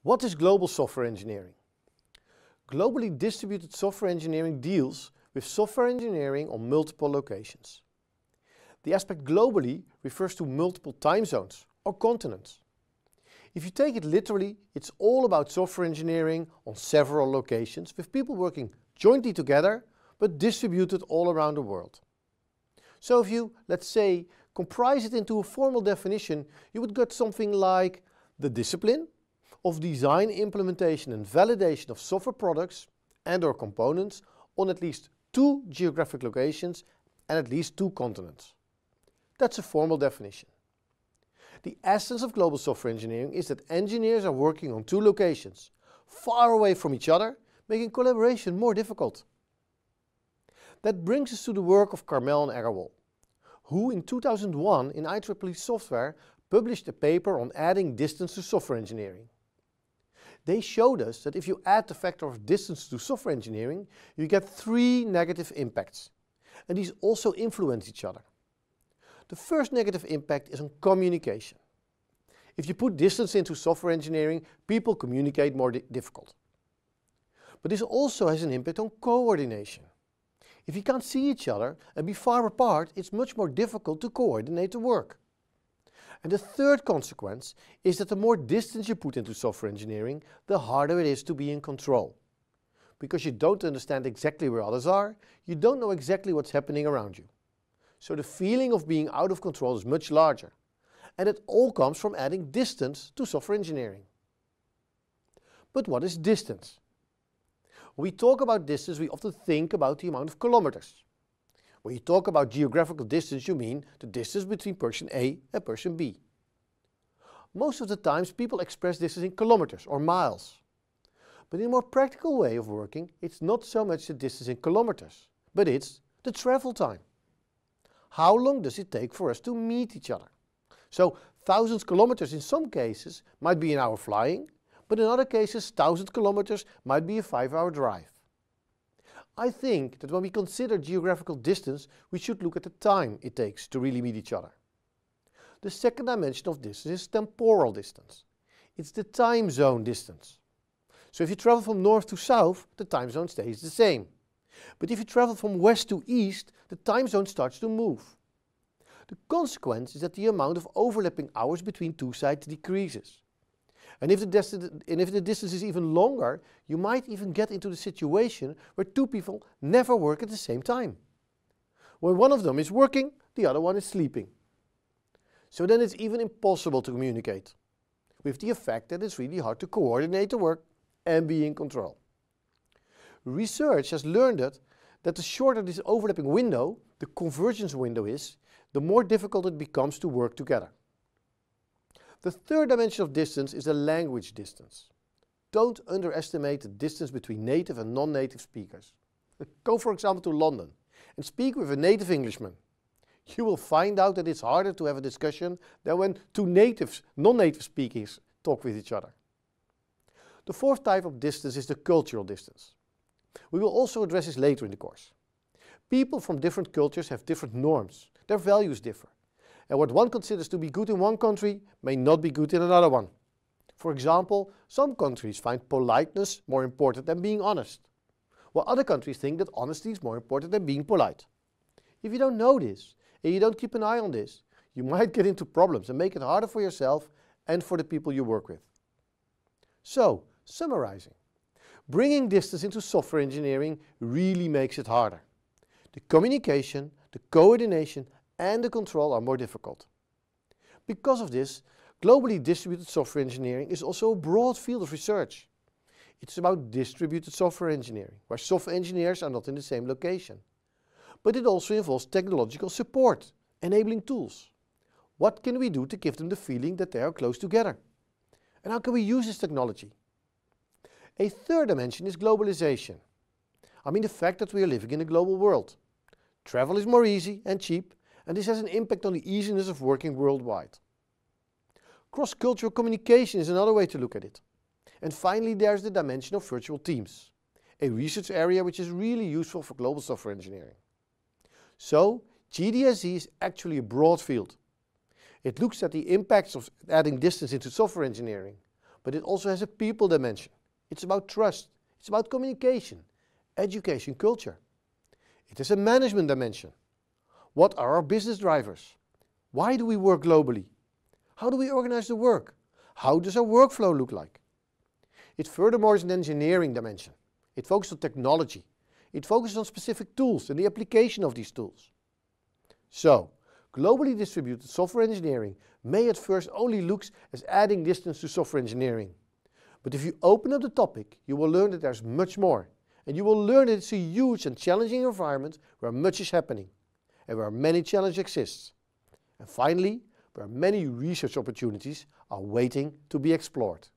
What is global software engineering? Globally distributed software engineering deals with software engineering on multiple locations. The aspect globally refers to multiple time zones or continents. If you take it literally, it's all about software engineering on several locations with people working jointly together but distributed all around the world. So if you, let's say, comprise it into a formal definition, you would get something like the discipline of design, implementation and validation of software products and/or components on at least 2 geographic locations and at least 2 continents. That's a formal definition. The essence of global software engineering is that engineers are working on 2 locations, far away from each other, making collaboration more difficult. That brings us to the work of Carmel and Agarwal, who in 2001 in IEEE Software published a paper on adding distance to software engineering. They showed us that if you add the factor of distance to software engineering, you get 3 negative impacts, and these also influence each other. The first negative impact is on communication. If you put distance into software engineering, people communicate more difficult. But this also has an impact on coordination. If you can't see each other and be far apart, it's much more difficult to coordinate the work. And the third consequence is that the more distance you put into software engineering, the harder it is to be in control. Because you don't understand exactly where others are, you don't know exactly what's happening around you. So the feeling of being out of control is much larger. And it all comes from adding distance to software engineering. But what is distance? When we talk about distance, we often think about the amount of kilometers. When you talk about geographical distance, you mean the distance between person A and person B. Most of the times people express distance in kilometers or miles. But in a more practical way of working, it's not so much the distance in kilometers, but it's the travel time. How long does it take for us to meet each other? So thousands of kilometers in some cases might be an hour flying, but in other cases 1,000 kilometers might be a 5-hour drive. I think that when we consider geographical distance, we should look at the time it takes to really meet each other. The second dimension of distance is temporal distance. It's the time zone distance. So if you travel from north to south, the time zone stays the same. But if you travel from west to east, the time zone starts to move. The consequence is that the amount of overlapping hours between 2 sides decreases. And if the distance is even longer, you might even get into the situation where 2 people never work at the same time. When one of them is working, the other one is sleeping. So then it's even impossible to communicate, with the effect that it's really hard to coordinate the work and be in control. Research has learned that the shorter this overlapping window, the convergence window is, the more difficult it becomes to work together. The third dimension of distance is the language distance. Don't underestimate the distance between native and non-native speakers. Go for example to London and speak with a native Englishman. You will find out that it's harder to have a discussion than when 2 non-native speakers talk with each other. The fourth type of distance is the cultural distance. We will also address this later in the course. People from different cultures have different norms. Their values differ. And what one considers to be good in one country may not be good in another one. For example, some countries find politeness more important than being honest, while other countries think that honesty is more important than being polite. If you don't know this, and you don't keep an eye on this, you might get into problems and make it harder for yourself and for the people you work with. So, summarizing. Bringing distance into software engineering really makes it harder. The communication, the coordination and the control are more difficult. Because of this, globally distributed software engineering is also a broad field of research. It's about distributed software engineering, where software engineers are not in the same location. But it also involves technological support, enabling tools. What can we do to give them the feeling that they are close together? And how can we use this technology? A third dimension is globalization. I mean the fact that we are living in a global world. Travel is more easy and cheap, and this has an impact on the easiness of working worldwide. Cross-cultural communication is another way to look at it. And finally, there's the dimension of virtual teams, a research area which is really useful for global software engineering. So, GDSE is actually a broad field. It looks at the impacts of adding distance into software engineering, but it also has a people dimension. It's about trust, it's about communication, education, culture. It has a management dimension. What are our business drivers? Why do we work globally? How do we organize the work? How does our workflow look like? It furthermore is an engineering dimension. It focuses on technology. It focuses on specific tools and the application of these tools. So, globally distributed software engineering may at first only look as adding distance to software engineering. But if you open up the topic, you will learn that there's much more. And you will learn that it's a huge and challenging environment where much is happening and where many challenges exist. And finally, where many research opportunities are waiting to be explored.